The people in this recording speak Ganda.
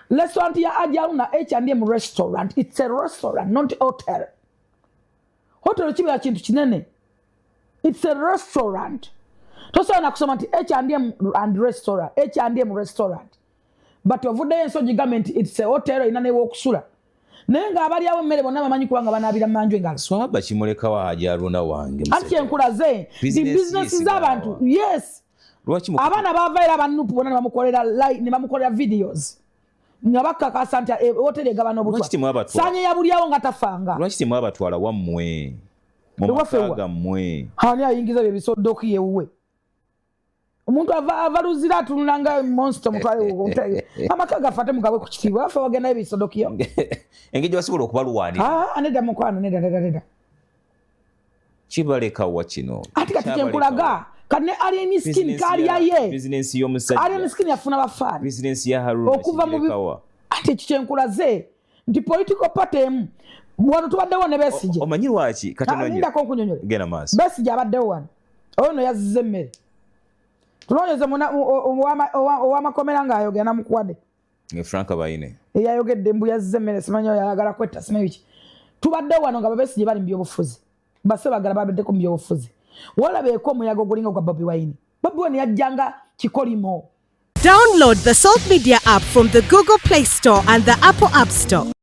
Restaurant ya Ajauna H&M restaurant. It's a restaurant, not hotel. Hotel chiba chintu chinene. It's a restaurant. Tosa na kusoma nti H&M and restaurant. H&M restaurant. But ovude enso government it's a hotel inane wokusula. Nenga abali awo mmere bonna bamanyi kubanga banabira manjwe ngalo. Swaba kimuleka wa Ajauna wange. Ati enkulaze. The business z'abantu. Yes. Abana bavaira banupu bonna ne bamukolera live ne bamukolera videos. Nyabaka kasanta hotel egabano butwa. Sanye ya buli awo ngatafanga. Lwaki timwa batwala wammwe. Mumakaga mmwe. Hani ayingiza ebisodoki yewwe. Omuntu avaluzira tunanga monster mutwale ugonte. Amakaga afate mugawe ku kitiibwa afa wagenda ebisodoki yo. Engejje basobola okubaluwani. Aneda mukwano neda. Kibaleka wa kino. Ati kati kyenkulaga. Kane alien skin kali yaye. Business yo musajja. Alien skin yafuna bafani. Business ya Haruna. Okuva mu ati kyenkulaze. Ndi political party wano tubaddewo ne Besigye. Omanyi lwaki katono nnyo. Ndako okunyonyola. Gena maaso. Besigye abaddewo wano. Ono yazizze emmere. Tulonyeze muna owamakomera ng'ayogera namukwade. Frank Abayine. Eyayogedde mbu yazizze emmere simanyi oyagala kwetta simanyi biki. Tubaddewo wano nga Besigye bali mu byobufuzi. Basse bagala babaddeko mu byobufuzi. Walabeeko omuyaga ogulinga gwa Bobi Wine. Bobi Wine yajjanga kikolimo. Download the Salt Media app from the Google Play Store and the Apple App Store.